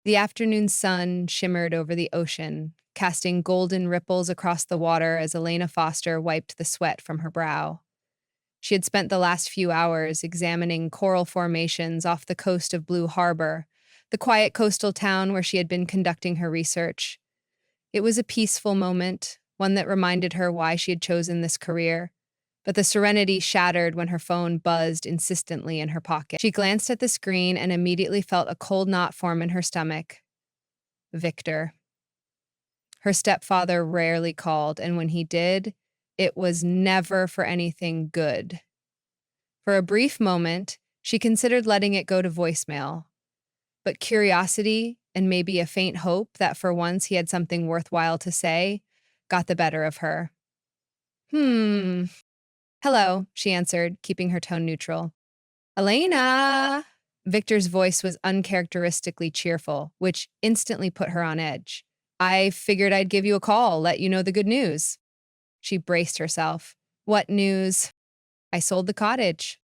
The afternoon sun shimmered over the ocean, casting golden ripples across the water as Elena Foster wiped the sweat from her brow. She had spent the last few hours examining coral formations off the coast of Blue Harbor, the quiet coastal town where she had been conducting her research. It was a peaceful moment, one that reminded her why she had chosen this career. But the serenity shattered when her phone buzzed insistently in her pocket. She glanced at the screen and immediately felt a cold knot form in her stomach. Victor. Her stepfather rarely called, and when he did, it was never for anything good. For a brief moment, she considered letting it go to voicemail. But curiosity, and maybe a faint hope that for once he had something worthwhile to say, got the better of her. Hello, she answered, keeping her tone neutral. Elena! Victor's voice was uncharacteristically cheerful, which instantly put her on edge. I figured I'd give you a call, let you know the good news. She braced herself. What news? I sold the cottage.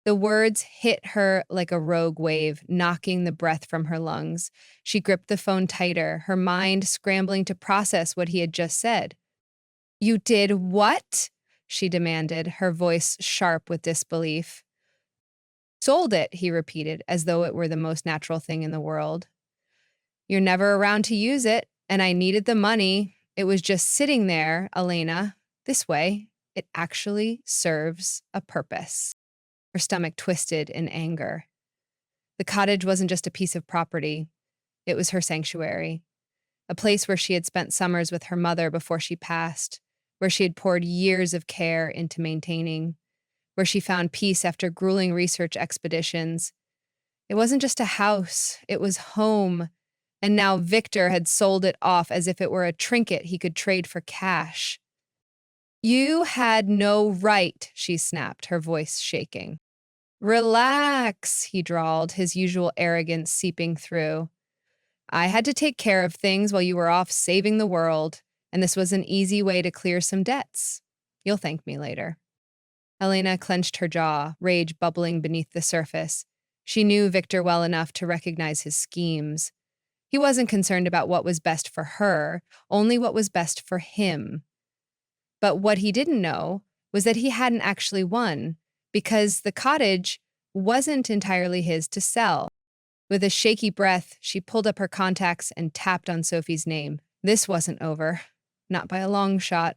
The words hit her like a rogue wave, knocking the breath from her lungs. She gripped the phone tighter, her mind scrambling to process what he had just said. You did what? She demanded, her voice sharp with disbelief. Sold it, he repeated, as though it were the most natural thing in the world. You're never around to use it, and I needed the money. It was just sitting there, Elena. This way, it actually serves a purpose. Her stomach twisted in anger. The cottage wasn't just a piece of property. It was her sanctuary, a place where she had spent summers with her mother before she passed, where she had poured years of care into maintaining, where she found peace after grueling research expeditions. It wasn't just a house, it was home, and now Victor had sold it off as if it were a trinket he could trade for cash. You had no right, she snapped, her voice shaking. Relax, he drawled, his usual arrogance seeping through. I had to take care of things while you were off saving the world, and this was an easy way to clear some debts. You'll thank me later. Elena clenched her jaw, rage bubbling beneath the surface. She knew Victor well enough to recognize his schemes. He wasn't concerned about what was best for her, only what was best for him. But what he didn't know was that he hadn't actually won, because the cottage wasn't entirely his to sell. With a shaky breath, she pulled up her contacts and tapped on Sophie's name. This wasn't over. Not by a long shot.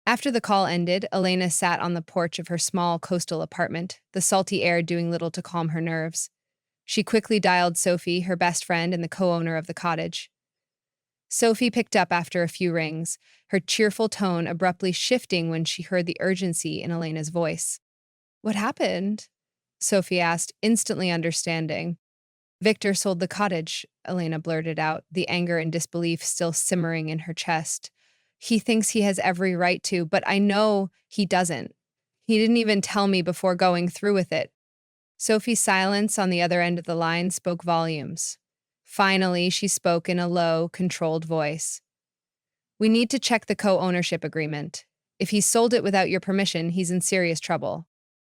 After the call ended, Elena sat on the porch of her small coastal apartment, the salty air doing little to calm her nerves. She quickly dialed Sophie, her best friend and the co-owner of the cottage. Sophie picked up after a few rings, her cheerful tone abruptly shifting when she heard the urgency in Elena's voice. What happened? Sophie asked, instantly understanding. Victor sold the cottage, Elena blurted out, the anger and disbelief still simmering in her chest. He thinks he has every right to, but I know he doesn't. He didn't even tell me before going through with it. Sophie's silence on the other end of the line spoke volumes. Finally, she spoke in a low, controlled voice. We need to check the co-ownership agreement. If he sold it without your permission, he's in serious trouble.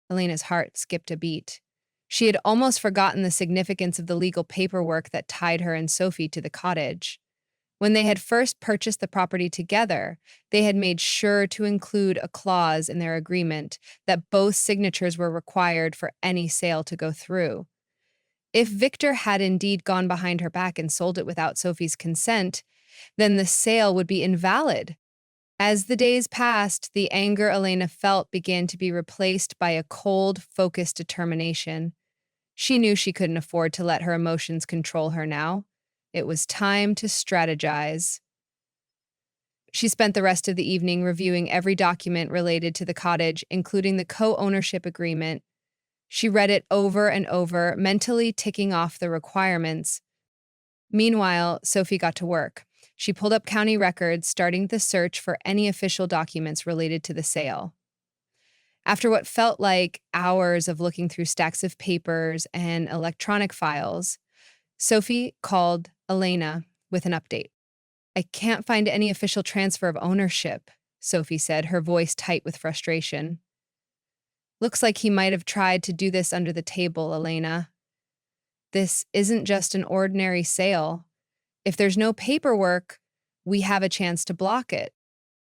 Elena's heart skipped a beat. She had almost forgotten the significance of the legal paperwork that tied her and Sophie to the cottage. When they had first purchased the property together, they had made sure to include a clause in their agreement that both signatures were required for any sale to go through. If Victor had indeed gone behind her back and sold it without Sophie's consent, then the sale would be invalid. As the days passed, the anger Elena felt began to be replaced by a cold, focused determination. She knew she couldn't afford to let her emotions control her now. It was time to strategize. She spent the rest of the evening reviewing every document related to the cottage, including the co-ownership agreement. She read it over and over, mentally ticking off the requirements. Meanwhile, Sophie got to work. She pulled up county records, starting the search for any official documents related to the sale. After what felt like hours of looking through stacks of papers and electronic files, Sophie called Elena with an update. I can't find any official transfer of ownership, Sophie said, her voice tight with frustration. Looks like he might have tried to do this under the table, Elena. This isn't just an ordinary sale. If there's no paperwork, we have a chance to block it."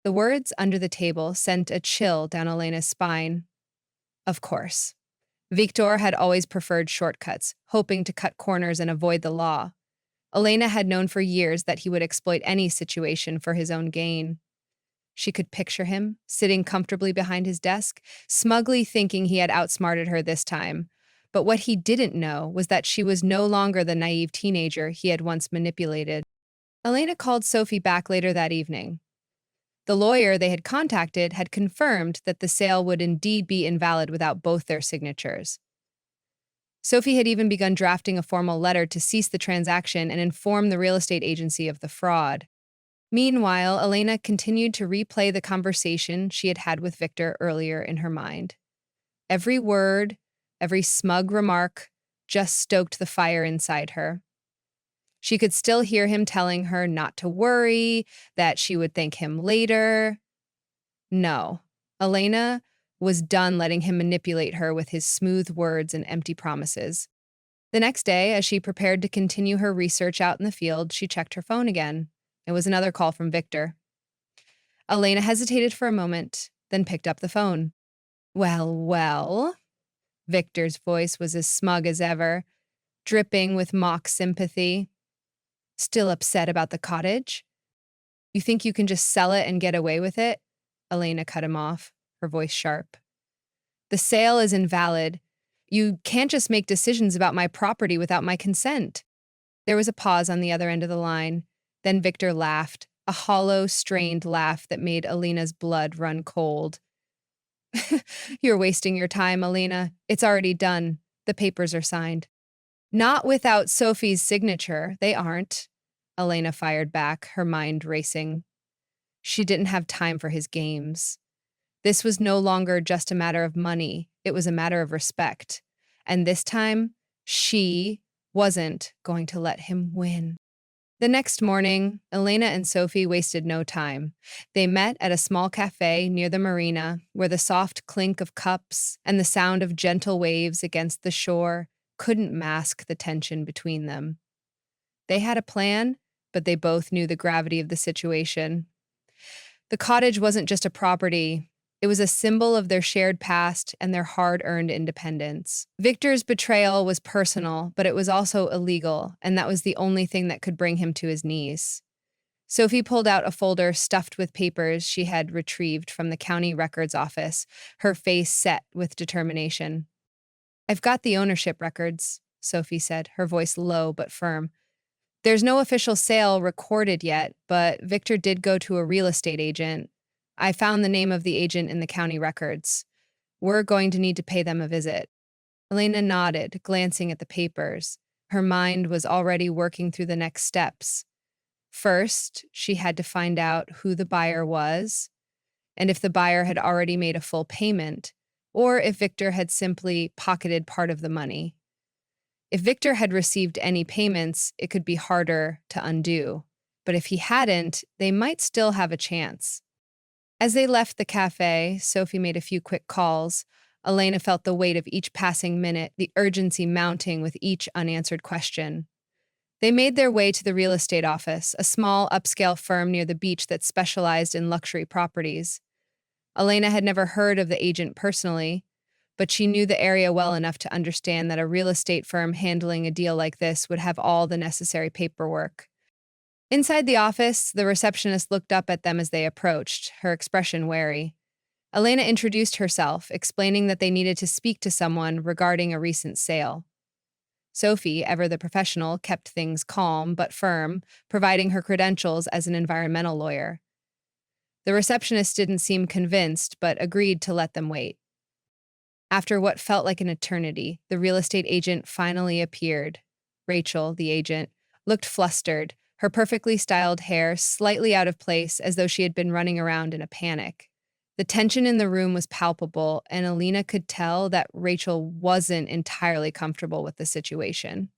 The words under the table sent a chill down Elena's spine. Of course. Victor had always preferred shortcuts, hoping to cut corners and avoid the law. Elena had known for years that he would exploit any situation for his own gain. She could picture him, sitting comfortably behind his desk, smugly thinking he had outsmarted her this time. But what he didn't know was that she was no longer the naive teenager he had once manipulated. Elena called Sophie back later that evening. The lawyer they had contacted had confirmed that the sale would indeed be invalid without both their signatures. Sophie had even begun drafting a formal letter to cease the transaction and inform the real estate agency of the fraud. Meanwhile, Elena continued to replay the conversation she had had with Victor earlier in her mind. Every word, every smug remark just stoked the fire inside her. She could still hear him telling her not to worry, that she would thank him later. No, Elena was done letting him manipulate her with his smooth words and empty promises. The next day, as she prepared to continue her research out in the field, she checked her phone again. It was another call from Victor. Elena hesitated for a moment, then picked up the phone. Well, well. Victor's voice was as smug as ever, dripping with mock sympathy. Still upset about the cottage? You think you can just sell it and get away with it? Elena cut him off, her voice sharp. The sale is invalid. You can't just make decisions about my property without my consent. There was a pause on the other end of the line. Then Victor laughed, a hollow, strained laugh that made Elena's blood run cold. You're wasting your time, Elena. It's already done. The papers are signed. Not without Sophie's signature. They aren't. Elena fired back, her mind racing. She didn't have time for his games. This was no longer just a matter of money. It was a matter of respect. And this time, she wasn't going to let him win. The next morning, Elena and Sophie wasted no time. They met at a small cafe near the marina, where the soft clink of cups and the sound of gentle waves against the shore couldn't mask the tension between them. They had a plan, but they both knew the gravity of the situation. The cottage wasn't just a property. It was a symbol of their shared past and their hard-earned independence. Victor's betrayal was personal, but it was also illegal, and that was the only thing that could bring him to his knees. Sophie pulled out a folder stuffed with papers she had retrieved from the county records office, her face set with determination. "I've got the ownership records," Sophie said, her voice low but firm. "There's no official sale recorded yet, but Victor did go to a real estate agent. I found the name of the agent in the county records. We're going to need to pay them a visit." Elena nodded, glancing at the papers. Her mind was already working through the next steps. First, she had to find out who the buyer was, and if the buyer had already made a full payment, or if Victor had simply pocketed part of the money. If Victor had received any payments, it could be harder to undo. But if he hadn't, they might still have a chance. As they left the cafe, Sophie made a few quick calls. Elena felt the weight of each passing minute, the urgency mounting with each unanswered question. They made their way to the real estate office, a small upscale firm near the beach that specialized in luxury properties. Elena had never heard of the agent personally, but she knew the area well enough to understand that a real estate firm handling a deal like this would have all the necessary paperwork. Inside the office, the receptionist looked up at them as they approached, her expression wary. Elena introduced herself, explaining that they needed to speak to someone regarding a recent sale. Sophie, ever the professional, kept things calm but firm, providing her credentials as an environmental lawyer. The receptionist didn't seem convinced, but agreed to let them wait. After what felt like an eternity, the real estate agent finally appeared. Rachel, the agent, looked flustered, her perfectly styled hair slightly out of place as though she had been running around in a panic. The tension in the room was palpable, and Elena could tell that Rachel wasn't entirely comfortable with the situation.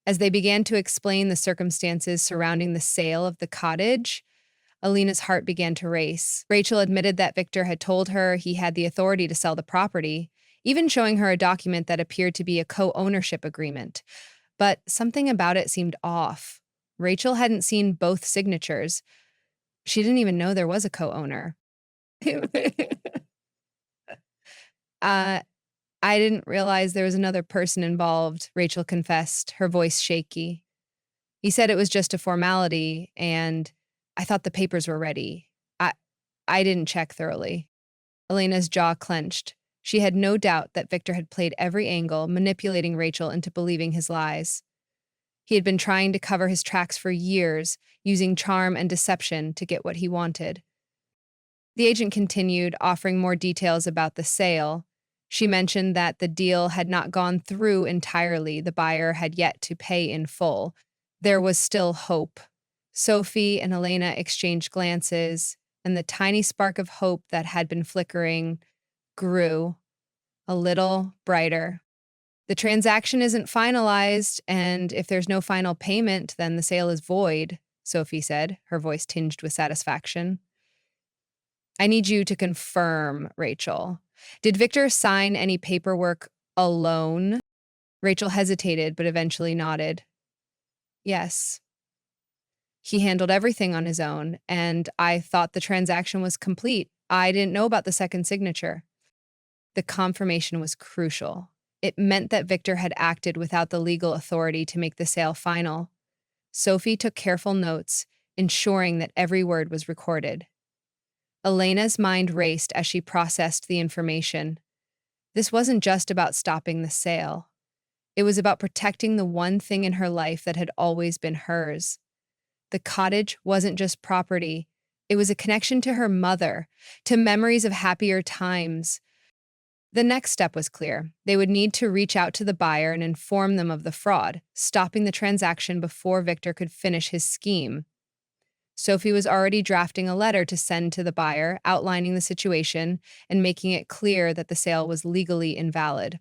As they began to explain the circumstances surrounding the sale of the cottage, Elena's heart began to race. Rachel admitted that Victor had told her he had the authority to sell the property, even showing her a document that appeared to be a co-ownership agreement. but something about it seemed off. Rachel hadn't seen both signatures. She didn't even know there was a co-owner. uh, I didn't realize there was another person involved, Rachel confessed, her voice shaky. He said it was just a formality, and I thought the papers were ready. I didn't check thoroughly. Elena's jaw clenched. She had no doubt that Victor had played every angle, manipulating Rachel into believing his lies. He had been trying to cover his tracks for years, using charm and deception to get what he wanted. The agent continued, offering more details about the sale. She mentioned that the deal had not gone through entirely. The buyer had yet to pay in full. There was still hope. Sophie and Elena exchanged glances, and the tiny spark of hope that had been flickering grew a little brighter. The transaction isn't finalized, and if there's no final payment, then the sale is void, Sophie said, her voice tinged with satisfaction. I need you to confirm, Rachel. Did Victor sign any paperwork alone? Rachel hesitated, but eventually nodded. Yes. He handled everything on his own, and I thought the transaction was complete. I didn't know about the second signature. The confirmation was crucial. It meant that Victor had acted without the legal authority to make the sale final. Sophie took careful notes, ensuring that every word was recorded. Elena's mind raced as she processed the information. This wasn't just about stopping the sale. It was about protecting the one thing in her life that had always been hers. The cottage wasn't just property. It was a connection to her mother, to memories of happier times. The next step was clear. They would need to reach out to the buyer and inform them of the fraud, stopping the transaction before Victor could finish his scheme. Sophie was already drafting a letter to send to the buyer, outlining the situation and making it clear that the sale was legally invalid.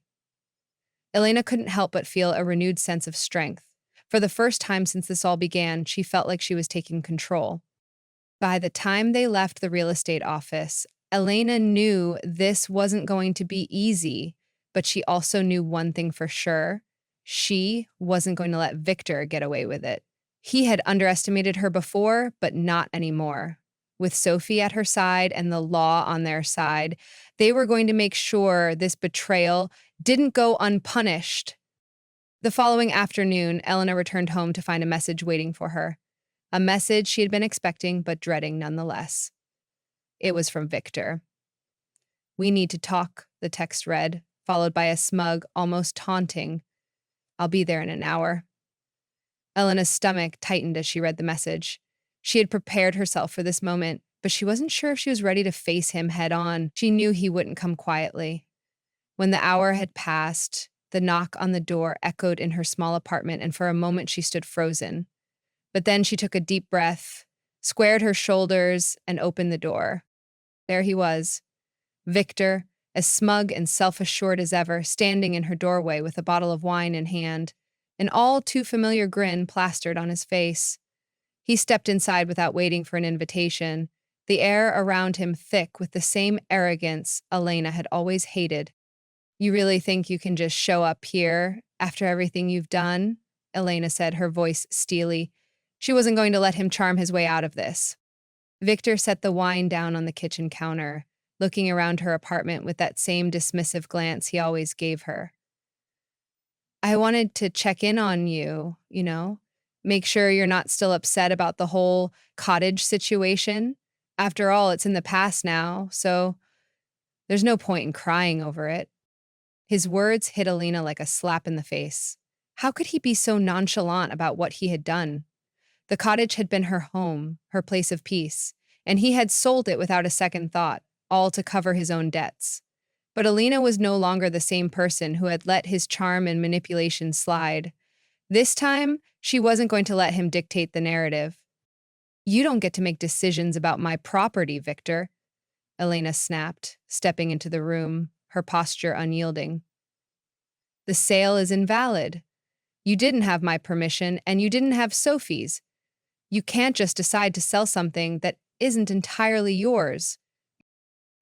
Elena couldn't help but feel a renewed sense of strength. For the first time since this all began, she felt like she was taking control. By the time they left the real estate office, Elena knew this wasn't going to be easy, but she also knew one thing for sure. She wasn't going to let Victor get away with it. He had underestimated her before, but not anymore. With Sophie at her side and the law on their side, they were going to make sure this betrayal didn't go unpunished. The following afternoon, Elena returned home to find a message waiting for her. A message she had been expecting but dreading nonetheless. It was from Victor. "We need to talk," the text read, followed by a smug, almost taunting, "I'll be there in an hour." Elena's stomach tightened as she read the message. She had prepared herself for this moment, but she wasn't sure if she was ready to face him head on. She knew he wouldn't come quietly. When the hour had passed, the knock on the door echoed in her small apartment, and for a moment she stood frozen. But then she took a deep breath, squared her shoulders, and opened the door. There he was, Victor, as smug and self-assured as ever, standing in her doorway with a bottle of wine in hand, an all-too-familiar grin plastered on his face. He stepped inside without waiting for an invitation, the air around him thick with the same arrogance Elena had always hated. "You really think you can just show up here after everything you've done?" Elena said, her voice steely. She wasn't going to let him charm his way out of this. Victor set the wine down on the kitchen counter, looking around her apartment with that same dismissive glance he always gave her. "I wanted to check in on you, make sure you're not still upset about the whole cottage situation. After all, it's in the past now, so there's no point in crying over it." His words hit Elena like a slap in the face. How could he be so nonchalant about what he had done? The cottage had been her home, her place of peace, and he had sold it without a second thought, all to cover his own debts. But Elena was no longer the same person who had let his charm and manipulation slide. This time, she wasn't going to let him dictate the narrative. "You don't get to make decisions about my property, Victor," Elena snapped, stepping into the room, her posture unyielding. "The sale is invalid. You didn't have my permission, and you didn't have Sophie's. You can't just decide to sell something that isn't entirely yours."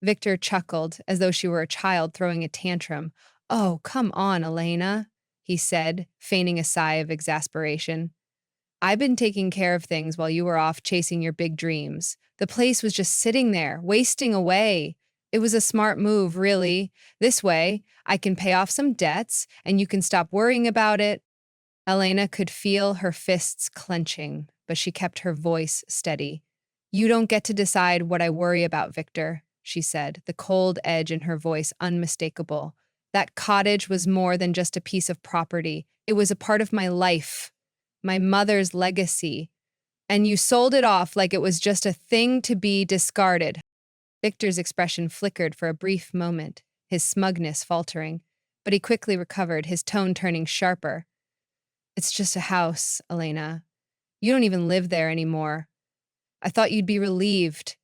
Victor chuckled, as though she were a child throwing a tantrum. "Oh, come on, Elena." he said, feigning a sigh of exasperation. I've been taking care of things while you were off chasing your big dreams. The place was just sitting there, wasting away. It was a smart move, really. This way, I can pay off some debts and you can stop worrying about it. Elena could feel her fists clenching, but she kept her voice steady. You don't get to decide what I worry about, Victor, she said, the cold edge in her voice unmistakable. That cottage was more than just a piece of property. It was a part of my life, my mother's legacy. And you sold it off like it was just a thing to be discarded. Victor's expression flickered for a brief moment, his smugness faltering, but he quickly recovered, his tone turning sharper. It's just a house, Elena. You don't even live there anymore. I thought you'd be relieved.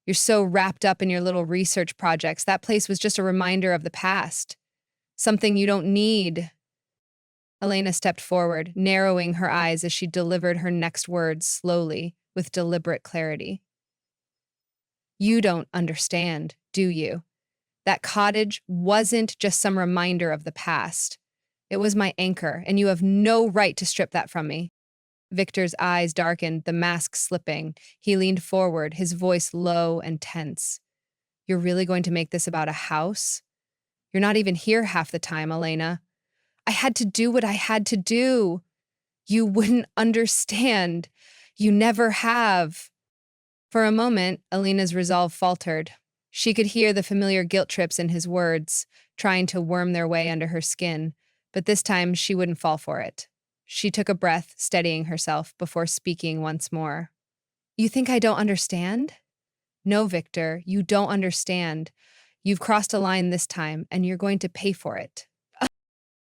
You're so wrapped up in your little research projects. That place was just a reminder of the past. Something you don't need. Elena stepped forward, narrowing her eyes as she delivered her next words slowly, with deliberate clarity. You don't understand, do you? That cottage wasn't just some reminder of the past. It was my anchor, and you have no right to strip that from me. Victor's eyes darkened, the mask slipping. He leaned forward, his voice low and tense. You're really going to make this about a house? You're not even here half the time, Elena. I had to do what I had to do. You wouldn't understand. You never have. For a moment, Elena's resolve faltered. She could hear the familiar guilt trips in his words, trying to worm their way under her skin, but this time she wouldn't fall for it. She took a breath, steadying herself before speaking once more. You think I don't understand? No, Victor, you don't understand. You've crossed a line this time, and you're going to pay for it.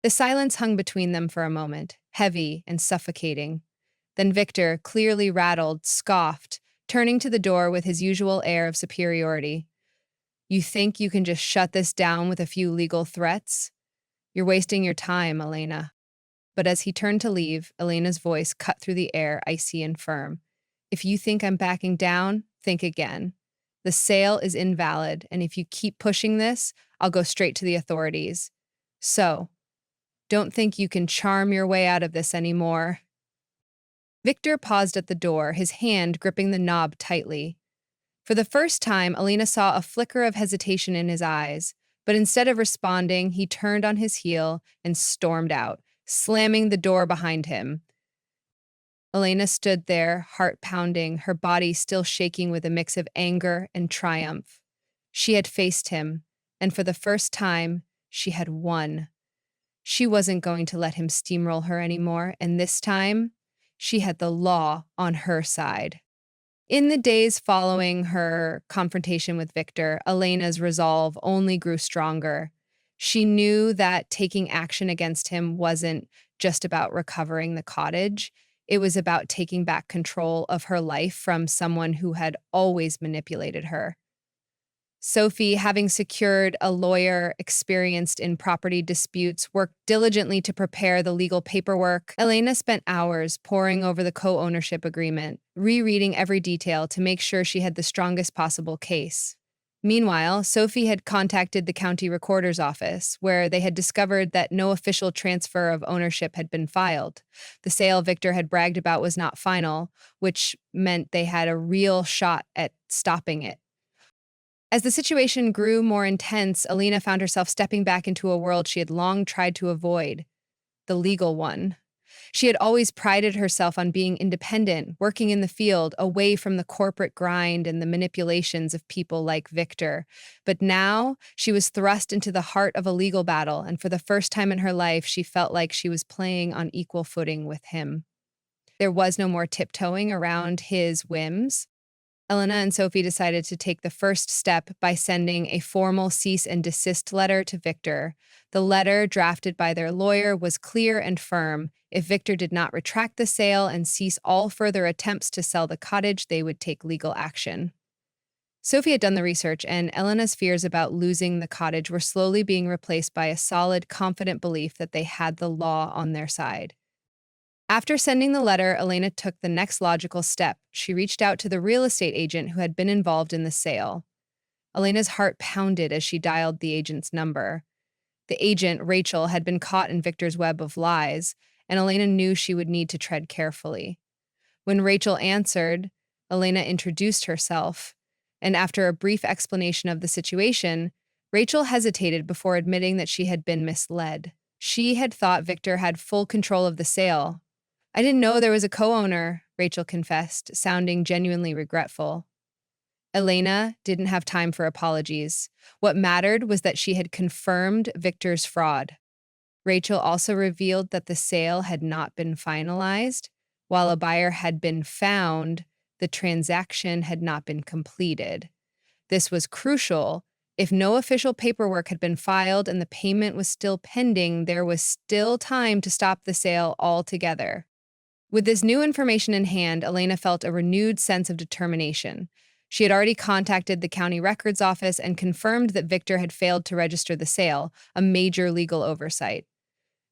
The silence hung between them for a moment, heavy and suffocating. Then Victor, clearly rattled, scoffed, turning to the door with his usual air of superiority. You think you can just shut this down with a few legal threats? You're wasting your time, Elena. But as he turned to leave, Elena's voice cut through the air, icy and firm. If you think I'm backing down, think again. The sale is invalid, and if you keep pushing this, I'll go straight to the authorities. So, don't think you can charm your way out of this anymore. Victor paused at the door, his hand gripping the knob tightly. For the first time, Elena saw a flicker of hesitation in his eyes, but instead of responding, he turned on his heel and stormed out, slamming the door behind him. Elena stood there, heart pounding, her body still shaking with a mix of anger and triumph. She had faced him, and for the first time, she had won. She wasn't going to let him steamroll her anymore, and this time, she had the law on her side. In the days following her confrontation with Victor, Elena's resolve only grew stronger. She knew that taking action against him wasn't just about recovering the cottage. It was about taking back control of her life from someone who had always manipulated her. Sophie, having secured a lawyer experienced in property disputes, worked diligently to prepare the legal paperwork. Elena spent hours poring over the co-ownership agreement, rereading every detail to make sure she had the strongest possible case. Meanwhile, Sophie had contacted the county recorder's office, where they had discovered that no official transfer of ownership had been filed. The sale Victor had bragged about was not final, which meant they had a real shot at stopping it. As the situation grew more intense, Elena found herself stepping back into a world she had long tried to avoid, the legal one. She had always prided herself on being independent, working in the field, away from the corporate grind and the manipulations of people like Victor. But now, she was thrust into the heart of a legal battle, and for the first time in her life, she felt like she was playing on equal footing with him. There was no more tiptoeing around his whims. Elena and Sophie decided to take the first step by sending a formal cease and desist letter to Victor. The letter, drafted by their lawyer, was clear and firm. If Victor did not retract the sale and cease all further attempts to sell the cottage, they would take legal action. Sophie had done the research, and Elena's fears about losing the cottage were slowly being replaced by a solid, confident belief that they had the law on their side. After sending the letter, Elena took the next logical step. She reached out to the real estate agent who had been involved in the sale. Elena's heart pounded as she dialed the agent's number. The agent, Rachel, had been caught in Victor's web of lies, and Elena knew she would need to tread carefully. When Rachel answered, Elena introduced herself, and after a brief explanation of the situation, Rachel hesitated before admitting that she had been misled. She had thought Victor had full control of the sale. I didn't know there was a co-owner, Rachel confessed, sounding genuinely regretful. Elena didn't have time for apologies. What mattered was that she had confirmed Victor's fraud. Rachel also revealed that the sale had not been finalized. While a buyer had been found, the transaction had not been completed. This was crucial. If no official paperwork had been filed and the payment was still pending, there was still time to stop the sale altogether. With this new information in hand, Elena felt a renewed sense of determination. She had already contacted the county records office and confirmed that Victor had failed to register the sale, a major legal oversight.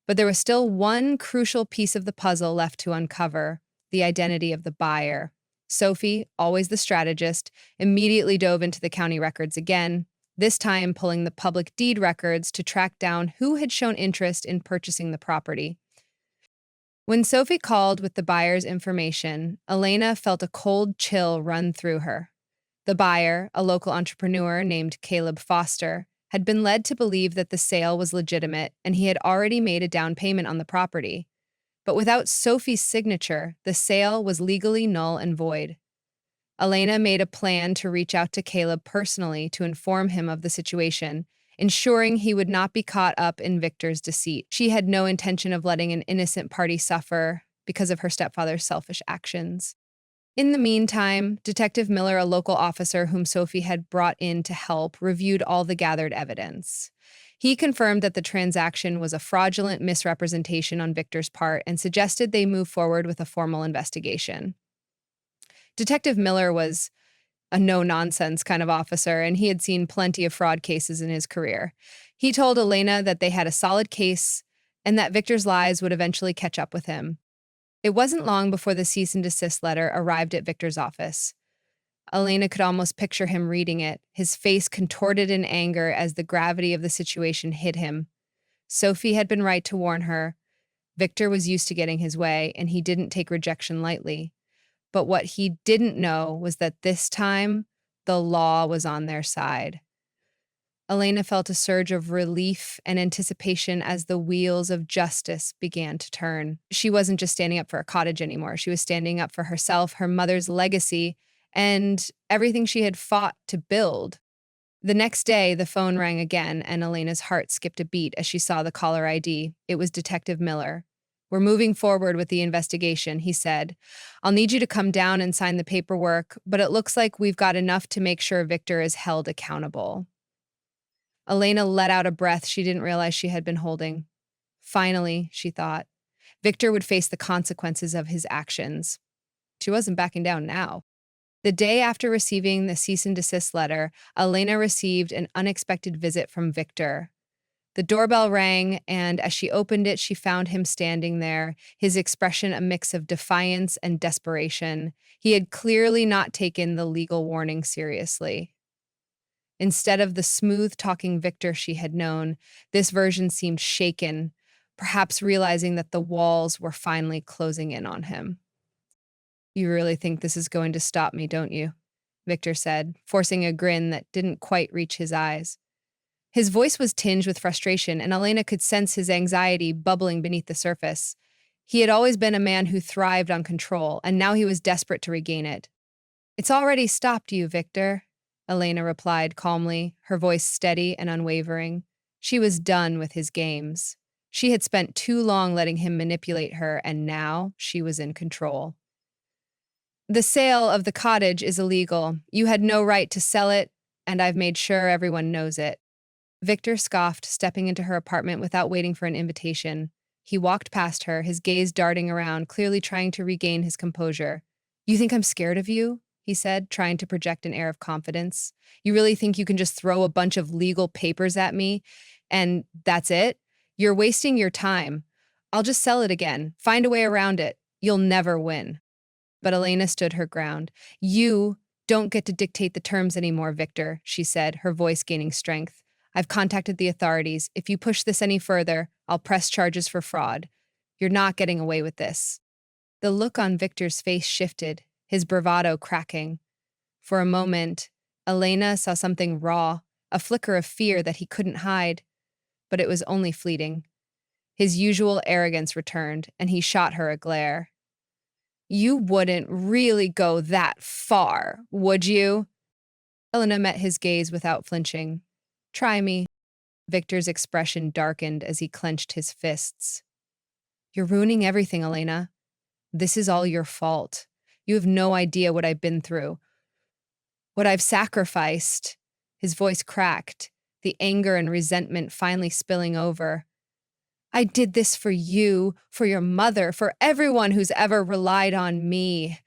But there was still one crucial piece of the puzzle left to uncover: the identity of the buyer. Sophie, always the strategist, immediately dove into the county records again, this time pulling the public deed records to track down who had shown interest in purchasing the property. When Sophie called with the buyer's information, Elena felt a cold chill run through her. The buyer, a local entrepreneur named Caleb Foster, had been led to believe that the sale was legitimate and he had already made a down payment on the property. But without Sophie's signature, the sale was legally null and void. Elena made a plan to reach out to Caleb personally to inform him of the situation, ensuring he would not be caught up in Victor's deceit. She had no intention of letting an innocent party suffer because of her stepfather's selfish actions. In the meantime, Detective Miller, a local officer whom Sophie had brought in to help, reviewed all the gathered evidence. He confirmed that the transaction was a fraudulent misrepresentation on Victor's part and suggested they move forward with a formal investigation. Detective Miller was a no-nonsense kind of officer, and he had seen plenty of fraud cases in his career. He told Elena that they had a solid case and that Victor's lies would eventually catch up with him. It wasn't long before the cease and desist letter arrived at Victor's office. Elena could almost picture him reading it, his face contorted in anger as the gravity of the situation hit him. Sophie had been right to warn her. Victor was used to getting his way, and he didn't take rejection lightly. But what he didn't know was that this time, the law was on their side. Elena felt a surge of relief and anticipation as the wheels of justice began to turn. She wasn't just standing up for a cottage anymore. She was standing up for herself, her mother's legacy, and everything she had fought to build. The next day, the phone rang again, and Elena's heart skipped a beat as she saw the caller ID. It was Detective Miller. "We're moving forward with the investigation," he said. "I'll need you to come down and sign the paperwork, but it looks like we've got enough to make sure Victor is held accountable." Elena let out a breath she didn't realize she had been holding. Finally, she thought, Victor would face the consequences of his actions. She wasn't backing down now. The day after receiving the cease and desist letter, Elena received an unexpected visit from Victor. The doorbell rang, and as she opened it, she found him standing there, his expression a mix of defiance and desperation. He had clearly not taken the legal warning seriously. Instead of the smooth-talking Victor she had known, this version seemed shaken, perhaps realizing that the walls were finally closing in on him. "You really think this is going to stop me, don't you?" Victor said, forcing a grin that didn't quite reach his eyes. His voice was tinged with frustration, and Elena could sense his anxiety bubbling beneath the surface. He had always been a man who thrived on control, and now he was desperate to regain it. "It's already stopped you, Victor," Elena replied calmly, her voice steady and unwavering. She was done with his games. She had spent too long letting him manipulate her, and now she was in control. "The sale of the cottage is illegal. You had no right to sell it, and I've made sure everyone knows it." Victor scoffed, stepping into her apartment without waiting for an invitation. He walked past her, his gaze darting around, clearly trying to regain his composure. "You think I'm scared of you?" he said, trying to project an air of confidence. "You really think you can just throw a bunch of legal papers at me, and that's it? You're wasting your time. I'll just sell it again, find a way around it. You'll never win." But Elena stood her ground. "You don't get to dictate the terms anymore, Victor," she said, her voice gaining strength. I've contacted the authorities. If you push this any further, I'll press charges for fraud. You're not getting away with this." The look on Victor's face shifted, his bravado cracking. For a moment, Elena saw something raw, a flicker of fear that he couldn't hide, but it was only fleeting. His usual arrogance returned, and he shot her a glare. "You wouldn't really go that far, would you?" Elena met his gaze without flinching. "Try me." Victor's expression darkened as he clenched his fists. "You're ruining everything, Elena. This is all your fault. You have no idea what I've been through, what I've sacrificed." His voice cracked, the anger and resentment finally spilling over. "I did this for you, for your mother, for everyone who's ever relied on me."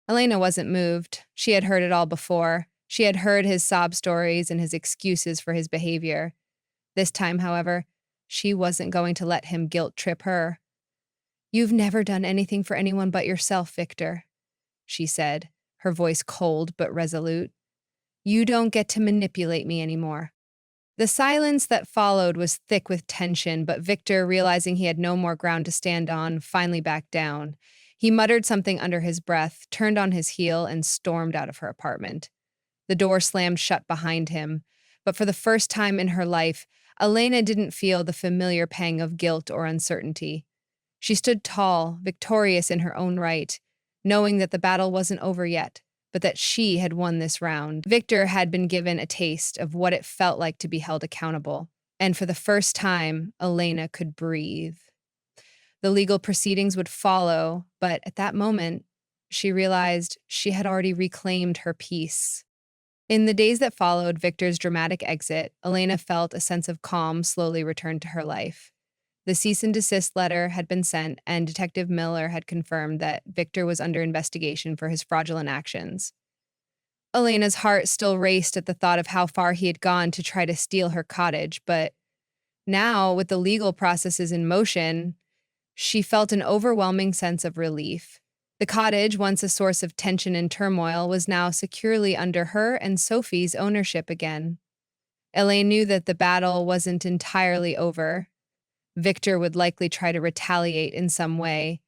Elena wasn't moved. She had heard it all before. She had heard his sob stories and his excuses for his behavior. This time, however, she wasn't going to let him guilt trip her. "You've never done anything for anyone but yourself, Victor," she said, her voice cold but resolute. "You don't get to manipulate me anymore." The silence that followed was thick with tension, but Victor, realizing he had no more ground to stand on, finally backed down. He muttered something under his breath, turned on his heel, and stormed out of her apartment. The door slammed shut behind him, but for the first time in her life, Elena didn't feel the familiar pang of guilt or uncertainty. She stood tall, victorious in her own right, knowing that the battle wasn't over yet, but that she had won this round. Victor had been given a taste of what it felt like to be held accountable, and for the first time, Elena could breathe. The legal proceedings would follow, but at that moment, she realized she had already reclaimed her peace. In the days that followed Victor's dramatic exit, Elena felt a sense of calm slowly return to her life. The cease and desist letter had been sent, and Detective Miller had confirmed that Victor was under investigation for his fraudulent actions. Elena's heart still raced at the thought of how far he had gone to try to steal her cottage, but now, with the legal processes in motion, she felt an overwhelming sense of relief. The cottage, once a source of tension and turmoil, was now securely under her and Sophie's ownership again. Elaine knew that the battle wasn't entirely over. Victor would likely try to retaliate in some way,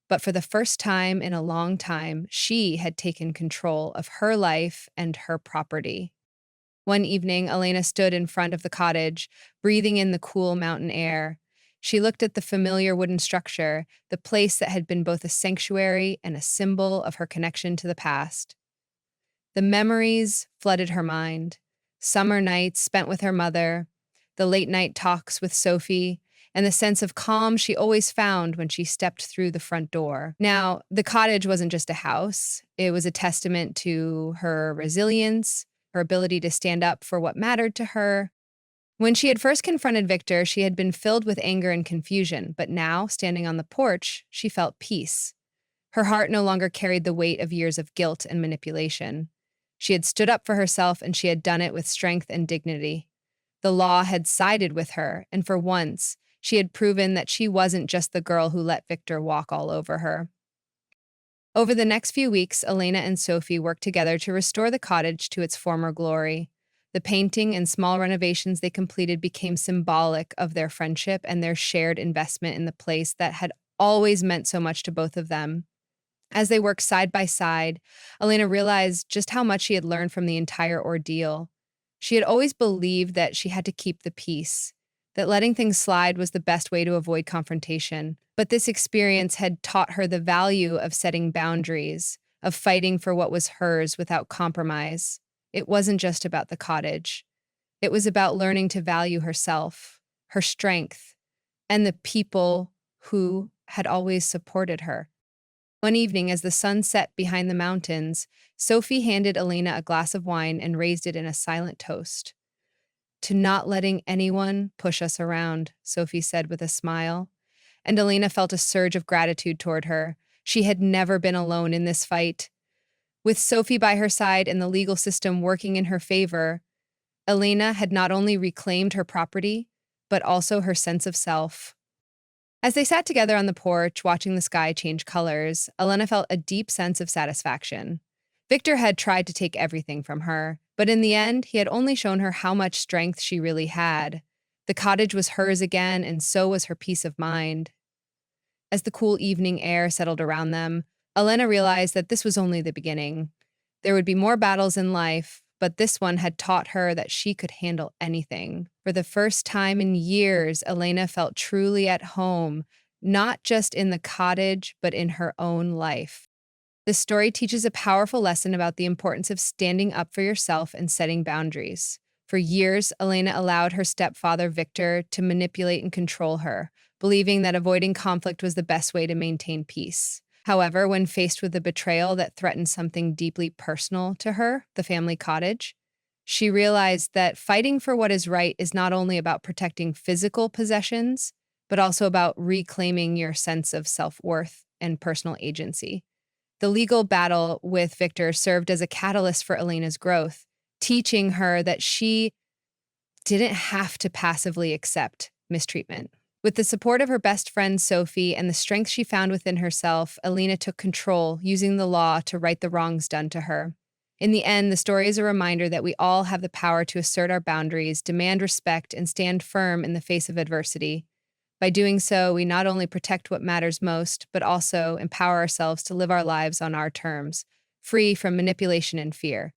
but for the first time in a long time, she had taken control of her life and her property. One evening, Elena stood in front of the cottage, breathing in the cool mountain air. She looked at the familiar wooden structure, the place that had been both a sanctuary and a symbol of her connection to the past. The memories flooded her mind. Summer nights spent with her mother, the late-night talks with Sophie, and the sense of calm she always found when she stepped through the front door. Now, the cottage wasn't just a house. It was a testament to her resilience, her ability to stand up for what mattered to her. When she had first confronted Victor, she had been filled with anger and confusion, but now, standing on the porch, she felt peace. Her heart no longer carried the weight of years of guilt and manipulation. She had stood up for herself, and she had done it with strength and dignity. The law had sided with her, and for once, she had proven that she wasn't just the girl who let Victor walk all over her. Over the next few weeks, Elena and Sophie worked together to restore the cottage to its former glory. The painting and small renovations they completed became symbolic of their friendship and their shared investment in the place that had always meant so much to both of them. As they worked side by side, Elena realized just how much she had learned from the entire ordeal. She had always believed that she had to keep the peace, that letting things slide was the best way to avoid confrontation. But this experience had taught her the value of setting boundaries, of fighting for what was hers without compromise. It wasn't just about the cottage. It was about learning to value herself, her strength, and the people who had always supported her. One evening, as the sun set behind the mountains, Sophie handed Elena a glass of wine and raised it in a silent toast. "To not letting anyone push us around," Sophie said with a smile. And Elena felt a surge of gratitude toward her. She had never been alone in this fight. With Sophie by her side and the legal system working in her favor, Elena had not only reclaimed her property, but also her sense of self. As they sat together on the porch, watching the sky change colors, Elena felt a deep sense of satisfaction. Victor had tried to take everything from her, But in the end, he had only shown her how much strength she really had. The cottage was hers again, and so was her peace of mind. As the cool evening air settled around them, Elena realized that this was only the beginning. There would be more battles in life, but this one had taught her that she could handle anything. For the first time in years, Elena felt truly at home, not just in the cottage, but in her own life. This story teaches a powerful lesson about the importance of standing up for yourself and setting boundaries. For years, Elena allowed her stepfather, Victor, to manipulate and control her, believing that avoiding conflict was the best way to maintain peace. However, when faced with a betrayal that threatened something deeply personal to her, the family cottage, she realized that fighting for what is right is not only about protecting physical possessions, but also about reclaiming your sense of self-worth and personal agency. The legal battle with Victor served as a catalyst for Elena's growth, teaching her that she didn't have to passively accept mistreatment. With the support of her best friend Sophie and the strength she found within herself, Elena took control, using the law to right the wrongs done to her. In the end, the story is a reminder that we all have the power to assert our boundaries, demand respect, and stand firm in the face of adversity. By doing so, we not only protect what matters most, but also empower ourselves to live our lives on our terms, free from manipulation and fear.